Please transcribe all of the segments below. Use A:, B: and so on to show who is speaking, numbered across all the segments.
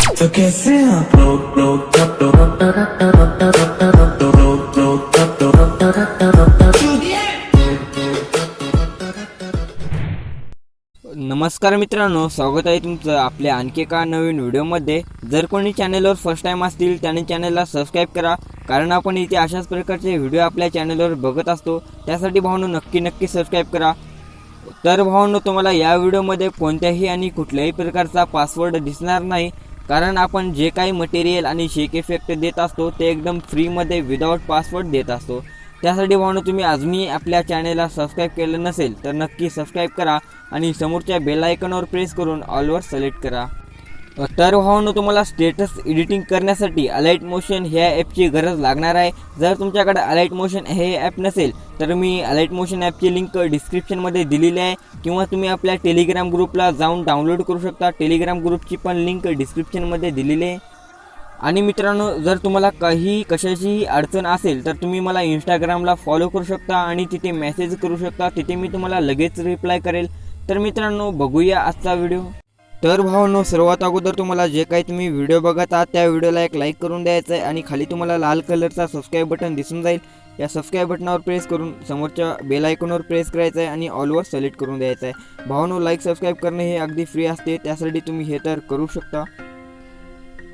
A: तो कैसे
B: नमस्कार मित्रांनो, स्वागत आहे तुमचं आपल्या आणखी एका नवीन व्हिडिओमध्ये। जर कोणी चॅनलवर फर्स्ट टाइम असतील त्याने चॅनलला सबस्क्राइब करा, कारण आपण इथे अशाच प्रकारचे व्हिडिओ आपल्या चॅनलवर बघत असतो। त्यासाठी भावांनो नक्की सबस्क्राइब करा। तर भावांनो, तुम्हाला या व्हिडिओमध्ये कोणत्याही आणि कुठल्याही प्रकारचा पासवर्ड दिसणार नाही, कारण आपण जे काही मटेरियल आणि शेक इफेक्ट देत असतो ते एकदम फ्रीमध्ये विदाउट पासवर्ड देत असतो। त्यासाठी भावांनो, तुम्ही अजूनही आपल्या चॅनलला सबस्क्राइब केलं नसेल तर नक्की सबस्क्राइब करा आणि समोरच्या बेल आयकॉनवर प्रेस करून ऑलवर सिलेक्ट करा। तर भावांनो, तुम्हाला स्टेटस एडिटिंग करण्यासाठी अलाइट मोशन ह्या ॲपची गरज लागणार आहे। जर तुमच्याकडे अलाइट मोशन हे ॲप नसेल तर मी अलाइट मोशन ॲपची लिंक डिस्क्रिप्शनमध्ये दिलेली आहे, किंवा तुम्ही आपल्या टेलिग्राम ग्रुपला जाऊन डाउनलोड करू शकता। टेलिग्राम ग्रुपची पण लिंक डिस्क्रिप्शनमध्ये दिलेली आहे। आणि मित्रांनो, जर तुम्हाला कशाची अडचण असेल तर तुम्ही मला इंस्टाग्रामला फॉलो करू शकता आणि तिथे मेसेज करू शकता, तिथे मी तुम्हाला लगेच रिप्लाय करेल। तर मित्रांनो, बघूया आजचा व्हिडिओ। तर भावांनो, सर्वात अगोदर तुम्हाला जे काही तुम्ही व्हिडिओ बघत आहात त्या व्हिडिओला एक लाईक करून द्यायचं आहे आणि खाली तुम्हाला लाल कलरचा सबस्क्राइब बटन दिसून जाईल। या सबस्क्राइब बटनावर प्रेस करून समोरच्या बेल आयकॉनवर प्रेस करायचं आहे आणि ऑलवर सिलेक्ट करून द्यायचं आहे। भावांनो, लाईक सबस्क्राइब करणे हे अगदी फ्री असते, त्यासाठी तुम्ही हे तर करू शकता।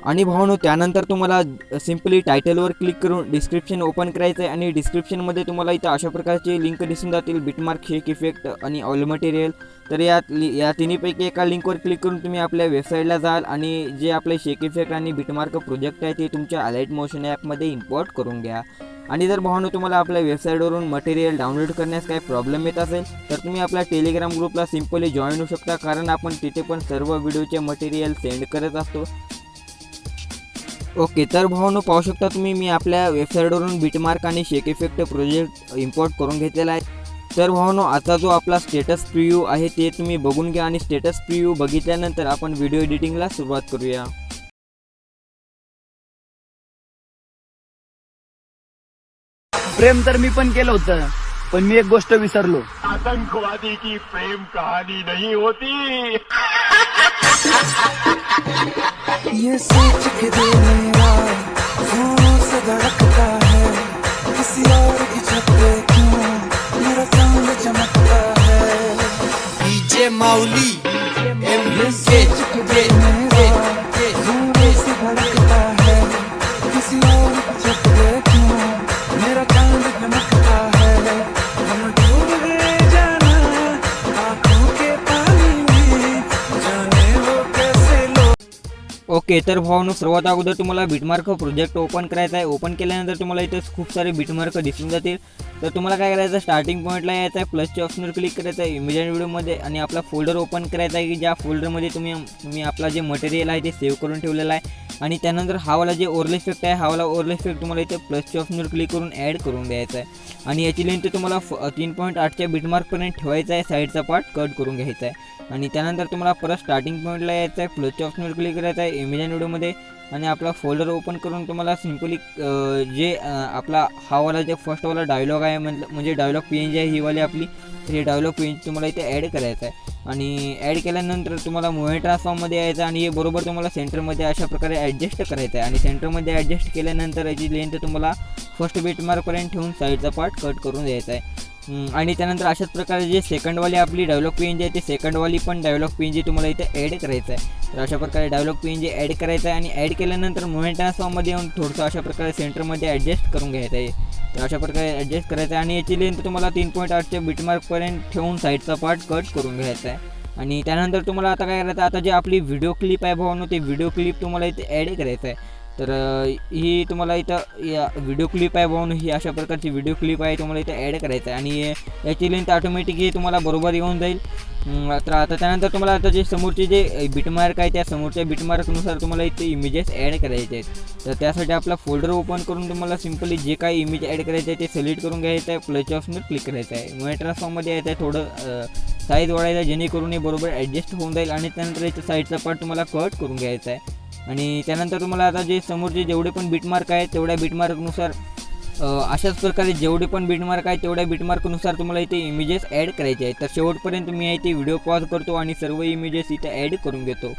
B: आणि भावांनो, त्यानंतर तुम्हाला सिंपली टायटलवर क्लिक करून डिस्क्रिप्शन ओपन करायचं आहे आणि डिस्क्रिप्शनमध्ये तुम्हाला इथं अशा प्रकारचे लिंक दिसून जातील, बिटमार्क, शेक इफेक्ट आणि ऑल मटेरियल। तर या तिन्हीपैकी एका लिंकवर क्लिक करून तुम्ही आपल्या वेबसाईटला जाल आणि जे आपले शेक इफेक्ट आणि बिटमार्क प्रोजेक्ट आहे ते तुमच्या अलाइट मोशन ॲपमध्ये इम्पोर्ट करून घ्या। आणि जर भावांनो, तुम्हाला आपल्या वेबसाईटवरून मटेरियल डाउनलोड करण्यास काही प्रॉब्लेम येत असेल तर तुम्ही आपल्या टेलिग्राम ग्रुपला सिंपली जॉईन होऊ शकता, कारण आपण तिथे पण सर्व व्हिडिओचे मटेरियल सेंड करत असतो। ओके, तर भावांनो, पाहू शकता तुम्ही मी आपल्या वेबसाईटवरून बिटमार्क आणि शेक इफेक्ट प्रोजेक्ट इम्पोर्ट करून घेतलेला आहे। तर भावांनो, आता जो आपला स्टेटस प्रिव्ह्यू आहे ते तुम्ही बघून घ्या आणि स्टेटस प्रिव्ह्यू बघितल्यानंतर आपण व्हिडिओ एडिटिंगला सुरुवात करूया।
C: प्रेम तर मी पण केलं होतं, पण मी एक गोष्ट विसरलो।
D: आतंकवादी की प्रेम कहानी नहीं होती।
A: ये सोच के दिल मेरा जोरों से धड़कता है, किसी और की छत पे क्यों मेरा चांद चमकता है। डीजे माउली ये सोच के दिल मेरा जोरों से धड़कता है, किसी और की छत पे क्यों मेरा चांद चमकता है। हम डूब गए जाना आंखों के पानी में, जाने वो कैसे लोग।
B: ओके, तर भावांनो, सर्वात अगोदर तुम्हाला बिटमार्क प्रोजेक्ट ओपन करायचा आहे। ओपन केल्यानंतर तुम्हाला इथे खूप सारे बिटमार्क दिसून जातील। तर तुम्हाला काय करायचं आहे, स्टार्टिंग पॉईंटला यायचं आहे, प्लसच्या ऑप्शनवर क्लिक करायचं आहे, इमेज अँड व्हिडिओमध्ये, आणि आपला फोल्डर ओपन करायचा आहे की ज्या फोल्डरमध्ये तुम्ही आपला जे मटेरियल आहे ते सेव्ह करून ठेवलेलं आहे। आणि त्यानंतर हा वाला जे ओरल इफेक्ट आहे, हा वाला ओरल इफेक्ट तुम्हाला इथे प्लसच्या ऑप्शनवर क्लिक करून ॲड करून द्यायचा आहे। आणि याची लेंथ तुम्हाला 3.8च्या बिटमार्कपर्यंत ठेवायचा आहे, साईडचा पार्ट कट करून घ्यायचा आहे। आणि त्यानंतर तुम्हाला परत स्टार्टिंग पॉईंटला यायचं आहे, प्लसच्या ऑप्शनवर क्लिक करायचं आहे, इमेज अँड व्हिडिओमध्ये, आणि आपला फोल्डर ओपन करून तुम्हाला सिंपली जे आपला हा वाला जे फर्स्टवाला डायलॉग आहे, म्हणजे डायलॉग PNG आहे ही वाली आपली, तर हे डायलॉग PNG तुम्हाला इथे ॲड करायचं आहे। आणि ॲड केल्यानंतर तुम्हाला मूव्ही ट्रान्सफॉर्ममध्ये यायचं आणि हे बरोबर तुम्हाला सेंटरमध्ये अशा प्रकारे ॲडजस्ट करायचं आहे। आणि सेंटरमध्ये ॲडजस्ट केल्यानंतर याची लेंथ तुम्हाला फर्स्ट बिटमार्कपर्यंत ठेवून साईडचा पार्ट कट करून द्यायचा आहे। आणि त्यानंतर अशाच प्रकारे जे सेकंडवाली आपली डायलॉग PNG आहे ते सेकंडवाली पण डायलॉग PNG तुम्हाला इथे ॲड करायचं आहे। तर अशा प्रकारे डायलॉग PNG ॲड करायचं आहे आणि ॲड केल्यानंतर मूव्ही ट्रान्सफॉर्ममध्ये येऊन थोडंसं अशा प्रकारे सेंटरमध्ये ॲडजस्ट करून घ्यायचं आहे। तर अशा प्रकारे ॲडजस्ट करायचं आहे आणि याची लेंथ तुम्हाला 3.8च्या बिटमार्कपर्यंत ठेवून साईडचा पार्ट कट करून घ्यायचा आहे। आणि त्यानंतर तुम्हाला आता काय करायचं, आता जे आपली व्हिडिओ क्लिप आहे भावांनो, ते व्हिडिओ क्लिप तुम्हाला इथे ॲड करायचं आहे। तर ही तुम्हाला इथं या व्हिडिओ क्लिप आहे भावांनो, ही अशा प्रकारची व्हिडिओ क्लिप आहे तुम्हाला इथे ॲड करायचं आहे आणि याची लेंथ ऑटोमॅटिकली तुम्हाला बरोबर येऊन जाईल। तर आता त्यानंतर तुम्हाला आता जे समोरचे जे बिटमार्क आहे त्या समोरच्या बिटमार्कनुसार तुम्हाला इथे इमेजेस ॲड करायचे आहेत। तर त्यासाठी आपला फोल्डर ओपन करून तुम्हाला सिंपली जे काही इमेज ॲड करायचं आहे ते सिलेक्ट करून घ्यायचं आहे, प्लसच्या ऑप्शनवर क्लिक करायचं आहे, मूव्ही ट्रान्सफॉर्ममध्ये यायचं आहे, थोडं साईज वाढायचं जेणेकरून हे बरोबर ॲडजस्ट होऊन जाईल। आणि त्यानंतर याच्या साईडचा पार्ट तुम्हाला कट करून घ्यायचा आहे। आणि त्यानंतर तुम्हाला आता जे समोरचे जेवढे पण बिटमार्क आहेत तेवढ्या बिटमार्कनुसार अशाच प्रकारे जेवढे पण बिटमार्क आहेत तेवढ्या बिटमार्कनुसार तुम्हाला इथे इमेजेस ॲड करायचे आहेत। तर शेवटपर्यंत मी इथे व्हिडिओ पॉज करतो आणि सर्व इमेजेस इथे ॲड करून घेतो।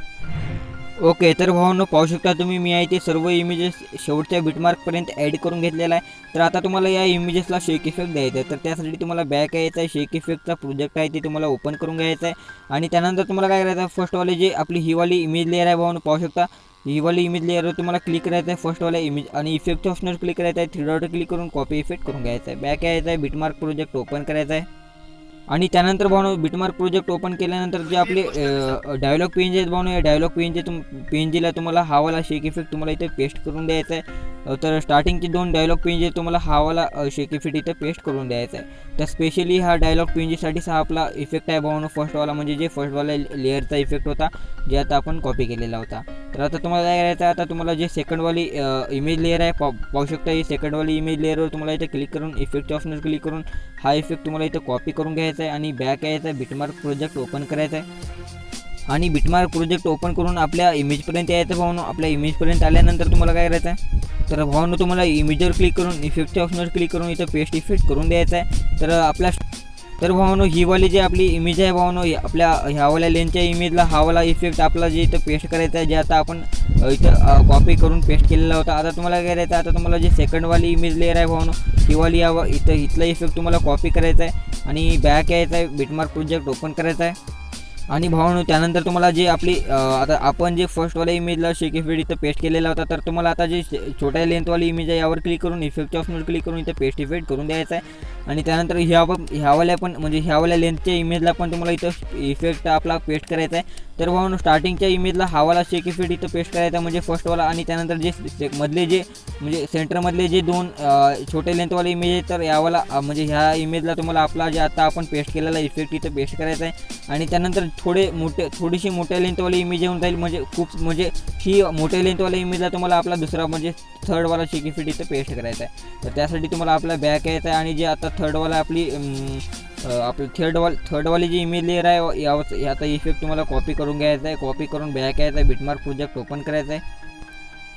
B: ओके, तर भावांनो पाहू शकता तुम्ही मी आहे ते सर्व इमेजेस शेवटच्या बिटमार्कपर्यंत ॲड करून घेतलेला आहे। तर आता तुम्हाला या इमेजेसला शेक इफेक्ट द्यायचा आहे, तर त्यासाठी तुम्हाला बॅक यायचं आहे, शेक इफेक्टचा प्रोजेक्ट आहे ते तुम्हाला ओपन करून घ्यायचा आहे आणि त्यानंतर तुम्हाला काय करायचं आहे, फर्स्टवाले जे आपली ही इमेज लेअर आहे भावांनो पाहू शकता, ही इमेज लेअरवर तुम्हाला क्लिक करायचं आहे फर्स्टवाला इमेज आणि इफेक्ट ऑप्शनवर क्लिक करायचं आहे, 3 डॉट क्लिक करून कॉपी इफेक्ट करून घ्यायचा आहे, बॅक यायचं आहे, बिटमार्क प्रोजेक्ट ओपन करायचा आहे आणि त्यानंतर भावनो बिटमार्क प्रोजेक्ट ओपन केल्यानंतर जे आपले डायलॉग पेज आहेत भावनो, या डायलॉग पेजला तुम्हाला हावाला शेक इफेक्ट तुम्हाला इथे पेस्ट करून द्यायचा आहे। तर स्टार्टिंगचे 2 डायलॉग पेज तुम्हाला हावाला शेक इफेक्ट इथे पेस्ट करून द्यायचा आहे। तर स्पेशली हा डायलॉग पेजसाठीच हा आपला इफेक्ट आहे भावनो, फर्स्टवाला म्हणजे जे फर्स्टवाला लेअरचा इफेक्ट होता जे आता आपण कॉपी केलेला होता। तर आता तुम्हाला काय करायचं आहे, आता तुम्हाला जे सेकंडवाली इमेज लेअर आहे पाहू शकता, ही सेकंडवाली इमेज लेअरवर तुम्हाला इथे क्लिक करून इफेक्ट ऑप्शनवर क्लिक करून हा इफेक्ट तुम्हाला इथे कॉपी करून घ्यायचा आहे आणि बॅक यायचा आहे, बिटमार्क प्रोजेक्ट ओपन करायचा आहे आणि बिटमार्क प्रोजेक्ट ओपन करून आपल्या इमेजपर्यंत यायचं भावनो। आपल्या इमेजपर्यंत आल्यानंतर तुम्हाला काय करायचं आहे, तर भावनो तुम्हाला इमेजवर क्लिक करून इफेक्टच्या ऑप्शनवर क्लिक करून इथं पेस्ट इफेक्ट करून द्यायचा आहे। तर भावनो ही वाली जी आपली इमेज आहे भावनो, आपल्या ह्यावाल्या लेनच्या इमेजला हावाला इफेक्ट आपला जे इथं पेस्ट करायचा आहे, जे आता आपण इथं कॉपी करून पेस्ट केलेला होता। आता तुम्हाला काय करायचं आहे, आता तुम्हाला जे सेकंडवाली इमेज लेअर आहे भावनो, ही वाली इथं इथला इफेक्ट तुम्हाला कॉपी करायचा आहे आणि बॅक यायचा आहे, बिटमार्क प्रोजेक्ट ओपन करायचा आहे आणि भावनो त्यानंतर तुम्हाला जे आपली आता आपण जे फर्स्टवाल्या इमेजला शेक इफेक्ट इथं पेस्ट केलेला होता, तर तुम्हाला आता जे छोट्या लेंथवाली इमेज आहे यावर क्लिक करून इफेक्टच्या ऑप्शनवर क्लिक करून इथं पेस्ट इफेक्ट करून द्यायचा आहे आणि त्यानंतर ह्यावाल्या पण म्हणजे ह्यावाल्या लेंथच्या इमेजला पण तुम्हाला इथं इफेक्ट आपला पेस्ट करायचा आहे। तर भावनो स्टार्टिंगच्या इमेजला हावाला शेक इफेक्ट इथं पेस्ट करायचा म्हणजे फर्स्टवाला आणि त्यानंतर जे मधले जे म्हणजे सेंटरमधले जे 2 छोटे लेंथवाले इमेज आहेत, तर यावाला म्हणजे ह्या इमेजला तुम्हाला आपला जे आता आपण पेस्ट केलेला इफेक्ट इथं पेस्ट करायचा आहे आणि त्यानंतर थोडीशी मोठ्या लेंथवाली इमेज येऊन जाईल, म्हणजे खूप म्हणजे ही मोठ्या लेंथवाल्या इमेजला तुम्हाला आपला दुसरा म्हणजे थर्डवाला शेक इफेक्ट इथं पेस्ट करायचा आहे। तर त्यासाठी तुम्हाला आपला बॅक यायचा आहे आणि जे आता थर्डवाला आपली थर्डवाली जी इमेज लेअर आहे याचा इफेक्ट तुम्हाला कॉपी करून घ्यायचा आहे, कॉपी करून बॅक यायचा आहे, बिटमार्क प्रोजेक्ट ओपन करायचा आहे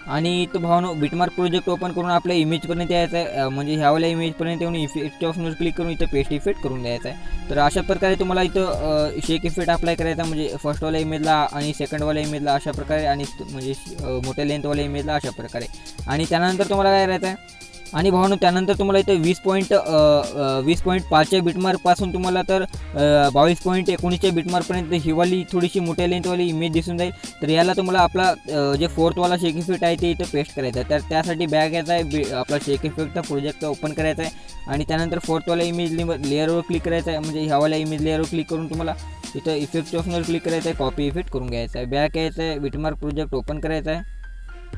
B: आणि तो भावनो बिटमार्क प्रोजेक्ट ओपन करून आपल्या इमेजपर्यंत यायचं आहे, म्हणजे ह्यावाल्या इमेजपर्यंत येऊन इफेक्ट ऑप्शनवर क्लिक करून इथं पेस्ट इफेक्ट करून द्यायचा आहे। तर अशा प्रकारे तुम्हाला इथं शेक इफेक्ट अप्लाय करायचा, म्हणजे फर्स्टवाल्या इमेजला आणि सेकंडवाल्या इमेजला अशा प्रकारे आणि म्हणजे मोठ्या लेंथवाल्या इमेजला अशा प्रकारे आणि त्यानंतर तुम्हाला काय करायचं आहे आणि भावनो त्यानंतर तुम्हाला इथे 20.5च्या बिटमार्कपासून तुम्हाला तर 22.19च्या बिटमार्कपर्यंत हिवाली थोडीशी मोठ्या लेंथवाली इमेज दिसून जाईल। तर याला तुम्हाला आपला जे फोर्थवाला शेक इफेक्ट आहे ते इथं पेस्ट करायचं आहे। तर त्यासाठी बॅक यायचा आहे, आपला शेक इफेक्टचा प्रोजेक्ट ओपन करायचा आहे आणि त्यानंतर फोर्थवाला इमेज लेअरवर क्लिक करायचं आहे, म्हणजे ह्यावाल्या इमेज लेअरवर क्लिक करून तुम्हाला इथं इफेक्ट ऑप्शनवर क्लिक करायचं आहे, कॉपी इफेक्ट करून घ्यायचा आहे, बॅक यायचं आहे, बिटमार्क प्रोजेक्ट ओपन करायचा आहे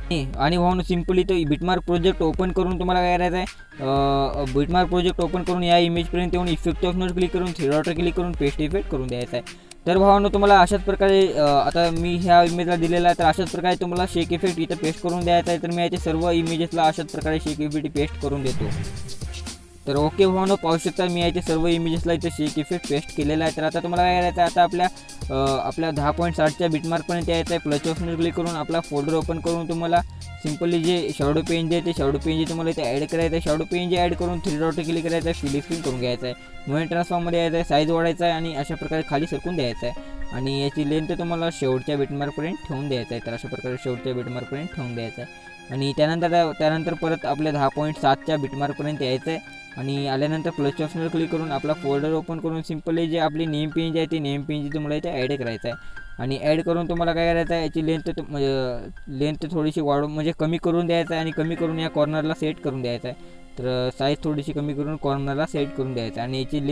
B: आणि भावनो सिम्पली तो बिटमार्क प्रोजेक्ट ओपन करून तुम्हाला काय करायचं आहे, बिटमार्क प्रोजेक्ट ओपन करून या इमेजपर्यंत येऊन इफेक्ट ऑप्शनवर क्लिक करून 3 डॉट क्लिक करून पेस्ट इफेक्ट करून द्यायचा आहे। तर भावनो तुम्हाला अशाच प्रकारे आता मी ह्या इमेजला दिलेला आहे, तर अशाच प्रकारे तुम्हाला शेक इफेक्ट इथं पेस्ट करून द्यायचा आहे। तर मी याचे सर्व इमेजेसला अशाच प्रकारे शेक इफेक्ट पेस्ट करून देतो। तर ओके भावनो पाहू शकता मी याचे सर्व इमेजेसला इथे शेक इफेक्ट पेस्ट केलेला आहे। तर आता तुम्हाला काय करायचं आहे, आता आपल्या 10.60च्या बिटमार्कपर्यंत यायचं आहे, प्लस ऑप्शनवर क्लिक करून आपला फोल्डर ओपन करून तुम्हाला सिम्पली जे शॅडो पेन आहे ते शॅडो पेन तुम्हाला इथे ॲड करायचं आहे, शॅडो पेन ॲड करून 3 डॉट क्लिक करायचं आहे, फिल स्क्रीन करून घ्यायचं आहे, मूव्हमेंट ट्रान्सफॉर्ममध्ये यायचं आहे, साईज वाढायचा आहे आणि अशा प्रकारे खाली सरकून द्यायचं आहे आणि याची लेंथ तुम्हाला शेवटच्या बिटमार्कपर्यंत ठेवून द्यायचं आहे। तर अशा प्रकारे शेवटच्या बिटमार्कपर्यंत ठेवून द्यायचं आहे आणि त्यानंतर परत आपल्या 10.7च्या बिटमार्कपर्यंत यायचं आहे आणि आल्यानंतर प्लस ऑप्शनवर क्लिक करून आपला फोल्डर ओपन करून सिम्पली जे आपली नेम पेज आहे ती नेम पेज तुम्हाला इथे ॲड करायचं आहे आणि ॲड करून तुम्हाला काय करायचं आहे, याची लेंथ थोडीशी वाढवून म्हणजे कमी करून द्यायचं आहे आणि कमी करून या कॉर्नरला सेट करून द्यायचं आहे। तर साईज थोडीशी कमी करून कॉर्नरला सेट करून द्यायचं आहे आणि याची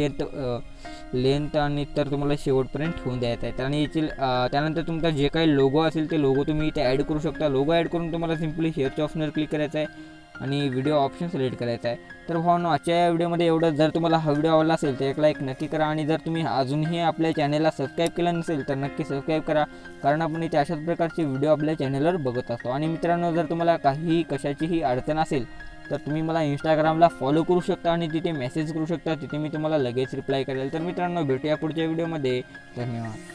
B: लेंथ आणि तर तुम्हाला शेवटपर्यंत ठेवून द्यायचं आहे। आणि याची त्यानंतर तुमचा जे काही लोगो असेल ते लोगो तुम्ही इथे ॲड करू शकता। लोगो ॲड करून तुम्हाला सिम्पली शेअरच्या ऑप्शनवर क्लिक करायचं आहे आणि व्हिडिओ ऑप्शन सिलेक्ट करायचा आहे। तर भावनो आजच्या या व्हिडिओमध्ये एवढं। जर तुम्हाला हा व्हिडिओ आवडला असेल तर एक लाईक नक्की करा आणि जर तुम्ही अजूनही आपल्या चॅनलला सबस्क्राईब केलं नसेल तर नक्की सबस्क्राईब करा, कारण आपण इथे अशाच प्रकारचे व्हिडिओ आपल्या चॅनलवर बघत असतो। आणि मित्रांनो, जर तुम्हाला काही कशाचीही अडचण असेल तर तुम्ही मला इंस्टाग्रामला फॉलो करू शकता आणि तिथे मेसेज करू शकता, तिथे मी तुम्हाला लगेच रिप्लाय करेल। तर मित्रांनो, भेटूया पुढच्या व्हिडिओमध्ये। धन्यवाद।